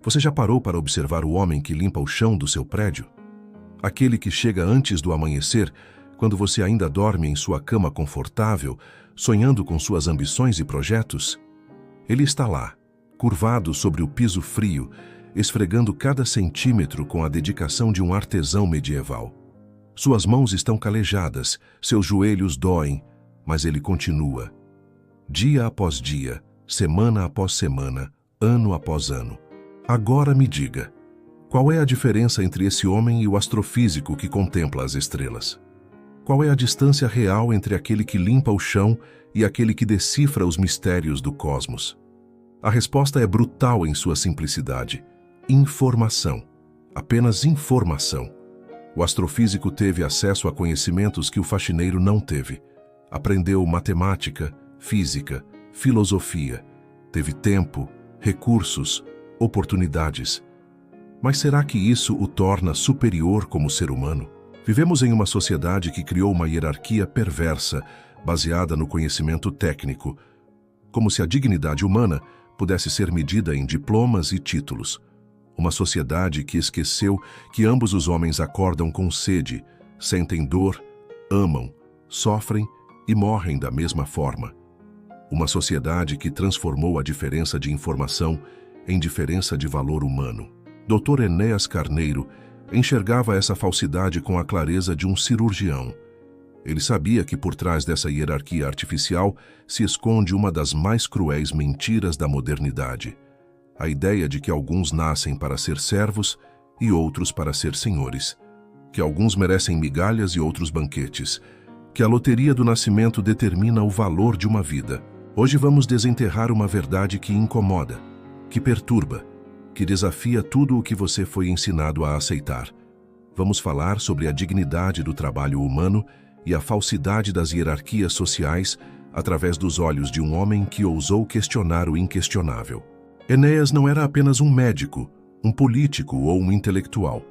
Você já parou para observar o homem que limpa o chão do seu prédio? Aquele que chega antes do amanhecer, quando você ainda dorme em sua cama confortável, sonhando com suas ambições e projetos? Ele está lá, curvado sobre o piso frio, esfregando cada centímetro com a dedicação de um artesão medieval. Suas mãos estão calejadas, seus joelhos doem, mas ele continua. Dia após dia, semana após semana, ano após ano. Agora me diga, qual é a diferença entre esse homem e o astrofísico que contempla as estrelas? Qual é a distância real entre aquele que limpa o chão e aquele que decifra os mistérios do cosmos? A resposta é brutal em sua simplicidade. Informação. Apenas informação. O astrofísico teve acesso a conhecimentos que o faxineiro não teve. Aprendeu matemática, física, filosofia. Teve tempo, recursos, oportunidades. Mas será que isso o torna superior como ser humano? Vivemos em uma sociedade que criou uma hierarquia perversa, baseada no conhecimento técnico, como se a dignidade humana pudesse ser medida em diplomas e títulos. Uma sociedade que esqueceu que ambos os homens acordam com sede, sentem dor, amam, sofrem e morrem da mesma forma. Uma sociedade que transformou a diferença de informação em diferença de valor humano. Dr. Enéas Carneiro enxergava essa falsidade com a clareza de um cirurgião. Ele sabia que por trás dessa hierarquia artificial se esconde uma das mais cruéis mentiras da modernidade. A ideia de que alguns nascem para ser servos e outros para ser senhores. Que alguns merecem migalhas e outros banquetes. Que a loteria do nascimento determina o valor de uma vida. Hoje vamos desenterrar uma verdade que incomoda, que perturba, que desafia tudo o que você foi ensinado a aceitar. Vamos falar sobre a dignidade do trabalho humano e a falsidade das hierarquias sociais através dos olhos de um homem que ousou questionar o inquestionável. Enéas não era apenas um médico, um político ou um intelectual.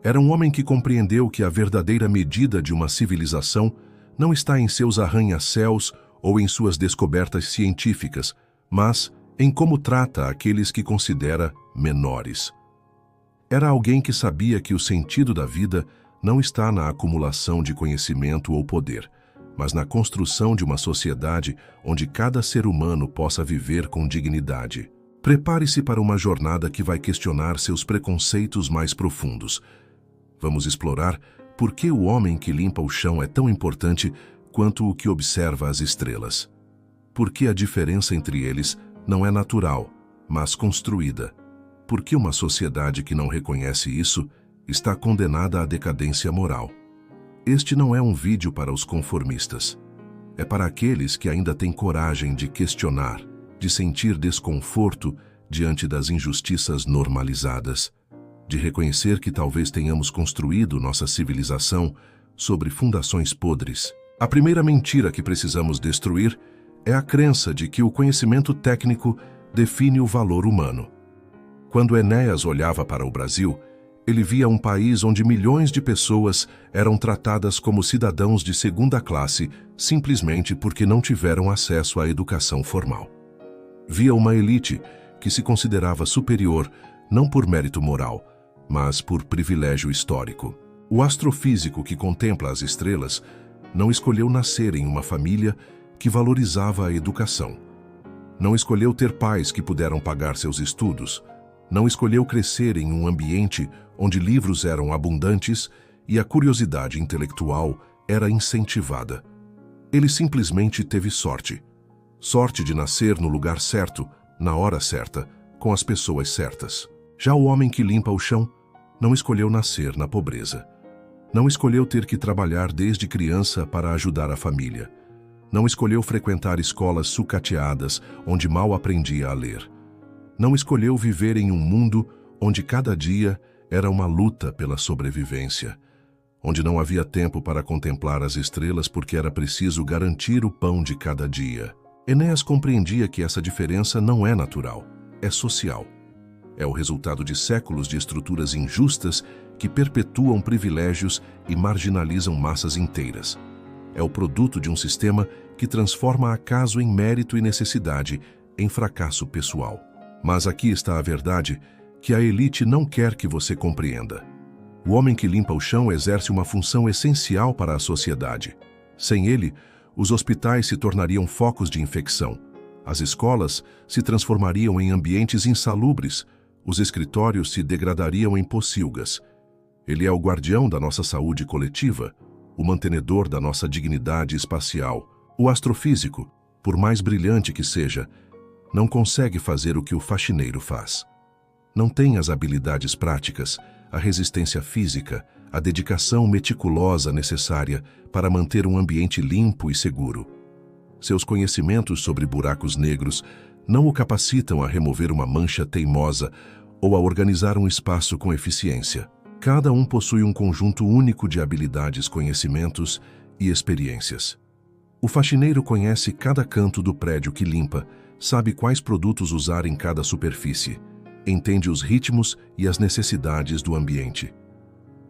Era um homem que compreendeu que a verdadeira medida de uma civilização não está em seus arranha-céus ou em suas descobertas científicas, mas em como trata aqueles que considera menores. Era alguém que sabia que o sentido da vida não está na acumulação de conhecimento ou poder, mas na construção de uma sociedade onde cada ser humano possa viver com dignidade. Prepare-se para uma jornada que vai questionar seus preconceitos mais profundos. Vamos explorar por que o homem que limpa o chão é tão importante quanto o que observa as estrelas. Por que a diferença entre eles não é natural, mas construída. Por que uma sociedade que não reconhece isso está condenada à decadência moral? Este não é um vídeo para os conformistas. É para aqueles que ainda têm coragem de questionar, de sentir desconforto diante das injustiças normalizadas, de reconhecer que talvez tenhamos construído nossa civilização sobre fundações podres. A primeira mentira que precisamos destruir é a crença de que o conhecimento técnico define o valor humano. Quando Enéas olhava para o Brasil, ele via um país onde milhões de pessoas eram tratadas como cidadãos de segunda classe simplesmente porque não tiveram acesso à educação formal. Via uma elite que se considerava superior não por mérito moral, mas por privilégio histórico. O astrofísico que contempla as estrelas não escolheu nascer em uma família que valorizava a educação. Não escolheu ter pais que puderam pagar seus estudos. Não escolheu crescer em um ambiente onde livros eram abundantes e a curiosidade intelectual era incentivada. Ele simplesmente teve sorte. Sorte de nascer no lugar certo, na hora certa, com as pessoas certas. Já o homem que limpa o chão não escolheu nascer na pobreza. Não escolheu ter que trabalhar desde criança para ajudar a família. Não escolheu frequentar escolas sucateadas onde mal aprendia a ler. Não escolheu viver em um mundo onde cada dia era uma luta pela sobrevivência, onde não havia tempo para contemplar as estrelas porque era preciso garantir o pão de cada dia. Enéas compreendia que essa diferença não é natural, é social. É o resultado de séculos de estruturas injustas que perpetuam privilégios e marginalizam massas inteiras. É o produto de um sistema que transforma acaso em mérito e necessidade, em fracasso pessoal. Mas aqui está a verdade que a elite não quer que você compreenda. O homem que limpa o chão exerce uma função essencial para a sociedade. Sem ele, os hospitais se tornariam focos de infecção, as escolas se transformariam em ambientes insalubres, os escritórios se degradariam em pocilgas. Ele é o guardião da nossa saúde coletiva, o mantenedor da nossa dignidade espacial. O astrofísico, por mais brilhante que seja, não consegue fazer o que o faxineiro faz. Não tem as habilidades práticas, a resistência física, a dedicação meticulosa necessária para manter um ambiente limpo e seguro. Seus conhecimentos sobre buracos negros não o capacitam a remover uma mancha teimosa ou a organizar um espaço com eficiência. Cada um possui um conjunto único de habilidades, conhecimentos e experiências. O faxineiro conhece cada canto do prédio que limpa, sabe quais produtos usar em cada superfície, entende os ritmos e as necessidades do ambiente.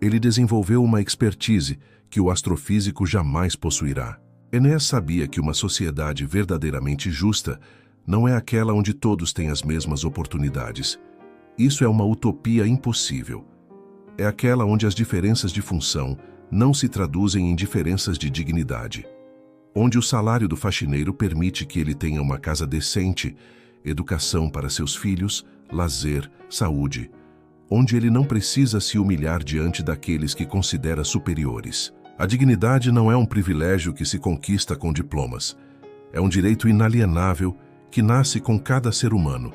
Ele desenvolveu uma expertise que o astrofísico jamais possuirá. Enéas sabia que uma sociedade verdadeiramente justa não é aquela onde todos têm as mesmas oportunidades. Isso é uma utopia impossível. É aquela onde as diferenças de função não se traduzem em diferenças de dignidade. Onde o salário do faxineiro permite que ele tenha uma casa decente, educação para seus filhos, lazer, saúde. Onde ele não precisa se humilhar diante daqueles que considera superiores. A dignidade não é um privilégio que se conquista com diplomas. É um direito inalienável que nasce com cada ser humano.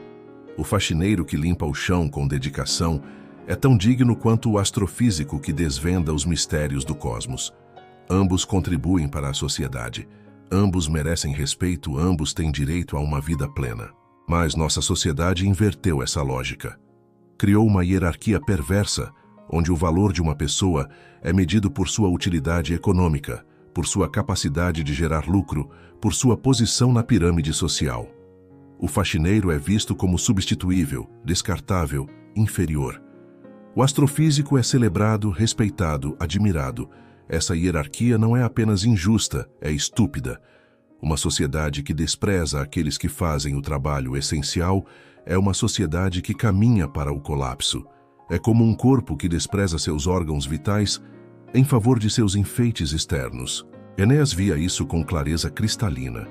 O faxineiro que limpa o chão com dedicação é tão digno quanto o astrofísico que desvenda os mistérios do cosmos. Ambos contribuem para a sociedade. Ambos merecem respeito, ambos têm direito a uma vida plena. Mas nossa sociedade inverteu essa lógica. Criou uma hierarquia perversa, onde o valor de uma pessoa é medido por sua utilidade econômica, por sua capacidade de gerar lucro, por sua posição na pirâmide social. O faxineiro é visto como substituível, descartável, inferior. O astrofísico é celebrado, respeitado, admirado. Essa hierarquia não é apenas injusta, é estúpida. Uma sociedade que despreza aqueles que fazem o trabalho essencial é uma sociedade que caminha para o colapso. É como um corpo que despreza seus órgãos vitais em favor de seus enfeites externos. Enéas via isso com clareza cristalina.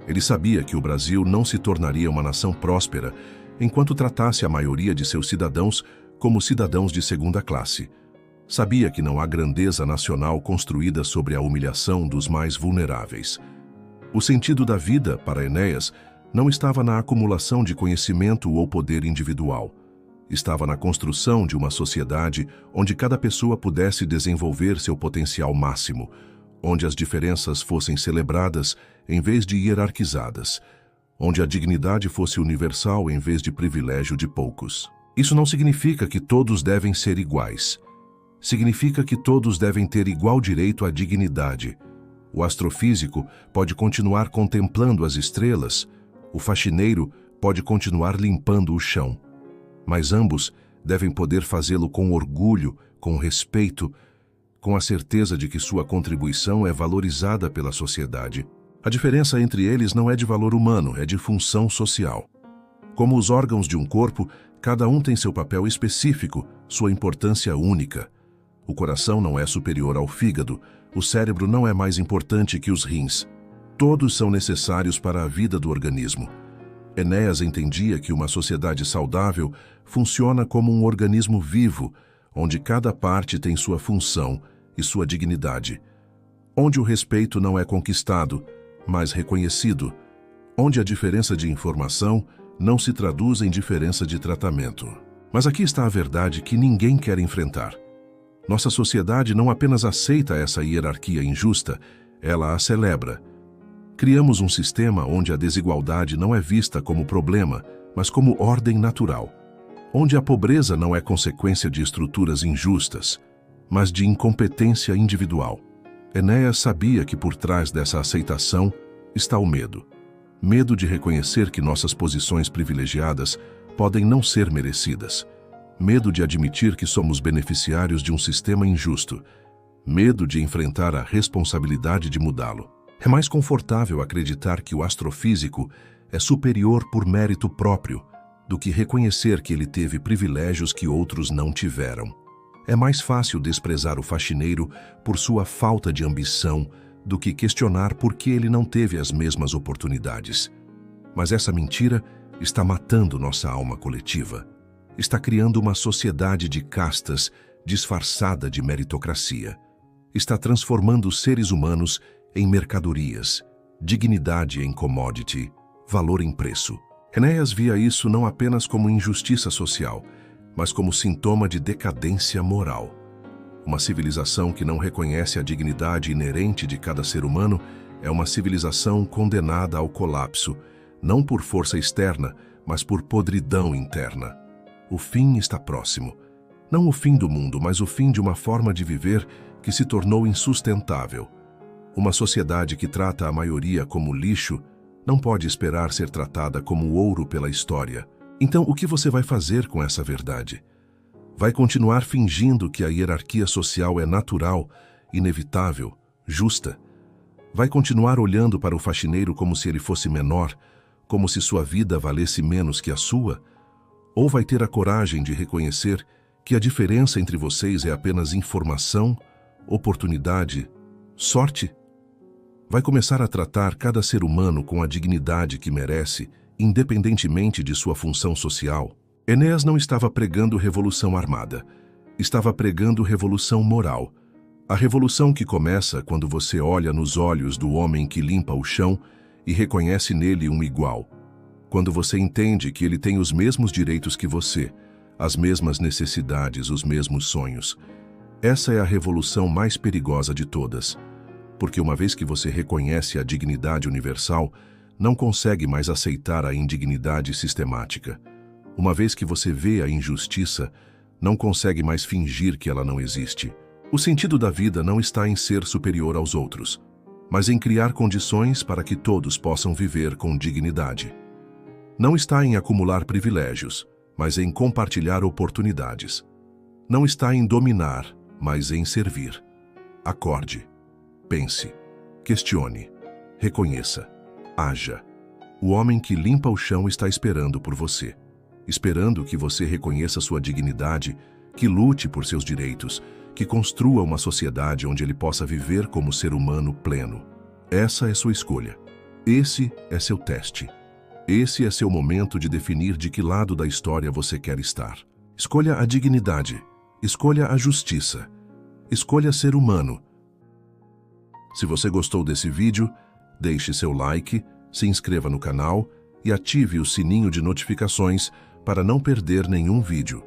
Ele sabia que o Brasil não se tornaria uma nação próspera enquanto tratasse a maioria de seus cidadãos como cidadãos de segunda classe. Sabia que não há grandeza nacional construída sobre a humilhação dos mais vulneráveis. O sentido da vida, para Enéas, não estava na acumulação de conhecimento ou poder individual. Estava na construção de uma sociedade onde cada pessoa pudesse desenvolver seu potencial máximo, onde as diferenças fossem celebradas em vez de hierarquizadas, onde a dignidade fosse universal em vez de privilégio de poucos. Isso não significa que todos devem ser iguais. Significa que todos devem ter igual direito à dignidade. O astrofísico pode continuar contemplando as estrelas, o faxineiro pode continuar limpando o chão. Mas ambos devem poder fazê-lo com orgulho, com respeito, com a certeza de que sua contribuição é valorizada pela sociedade. A diferença entre eles não é de valor humano, é de função social. Como os órgãos de um corpo, cada um tem seu papel específico, sua importância única. O coração não é superior ao fígado, o cérebro não é mais importante que os rins. Todos são necessários para a vida do organismo. Enéas entendia que uma sociedade saudável funciona como um organismo vivo, onde cada parte tem sua função e sua dignidade, onde o respeito não é conquistado, mas reconhecido, onde a diferença de informação não se traduz em diferença de tratamento. Mas aqui está a verdade que ninguém quer enfrentar. Nossa sociedade não apenas aceita essa hierarquia injusta, ela a celebra. Criamos um sistema onde a desigualdade não é vista como problema, mas como ordem natural. Onde a pobreza não é consequência de estruturas injustas, mas de incompetência individual. Enéas sabia que por trás dessa aceitação está o medo. Medo de reconhecer que nossas posições privilegiadas podem não ser merecidas. Medo de admitir que somos beneficiários de um sistema injusto. Medo de enfrentar a responsabilidade de mudá-lo. É mais confortável acreditar que o astrofísico é superior por mérito próprio, do que reconhecer que ele teve privilégios que outros não tiveram. É mais fácil desprezar o faxineiro por sua falta de ambição do que questionar por que ele não teve as mesmas oportunidades. Mas essa mentira está matando nossa alma coletiva. Está criando uma sociedade de castas disfarçada de meritocracia. Está transformando os seres humanos em mercadorias, dignidade em commodity, valor em preço. Enéas via isso não apenas como injustiça social, mas como sintoma de decadência moral. Uma civilização que não reconhece a dignidade inerente de cada ser humano é uma civilização condenada ao colapso, não por força externa, mas por podridão interna. O fim está próximo. Não o fim do mundo, mas o fim de uma forma de viver que se tornou insustentável. Uma sociedade que trata a maioria como lixo não pode esperar ser tratada como ouro pela história. Então, o que você vai fazer com essa verdade? Vai continuar fingindo que a hierarquia social é natural, inevitável, justa? Vai continuar olhando para o faxineiro como se ele fosse menor, como se sua vida valesse menos que a sua? Ou vai ter a coragem de reconhecer que a diferença entre vocês é apenas informação, oportunidade, sorte? Vai começar a tratar cada ser humano com a dignidade que merece, independentemente de sua função social? Enéas não estava pregando revolução armada. Estava pregando revolução moral. A revolução que começa quando você olha nos olhos do homem que limpa o chão e reconhece nele um igual. Quando você entende que ele tem os mesmos direitos que você, as mesmas necessidades, os mesmos sonhos. Essa é a revolução mais perigosa de todas. Porque uma vez que você reconhece a dignidade universal, não consegue mais aceitar a indignidade sistemática. Uma vez que você vê a injustiça, não consegue mais fingir que ela não existe. O sentido da vida não está em ser superior aos outros, mas em criar condições para que todos possam viver com dignidade. Não está em acumular privilégios, mas em compartilhar oportunidades. Não está em dominar, mas em servir. Acorde. Pense, questione, reconheça, haja. O homem que limpa o chão está esperando por você, esperando que você reconheça sua dignidade, que lute por seus direitos, que construa uma sociedade onde ele possa viver como ser humano pleno. Essa é sua escolha. Esse é seu teste. Esse é seu momento de definir de que lado da história você quer estar. Escolha a dignidade, escolha a justiça, escolha ser humano. Se você gostou desse vídeo, deixe seu like, se inscreva no canal e ative o sininho de notificações para não perder nenhum vídeo.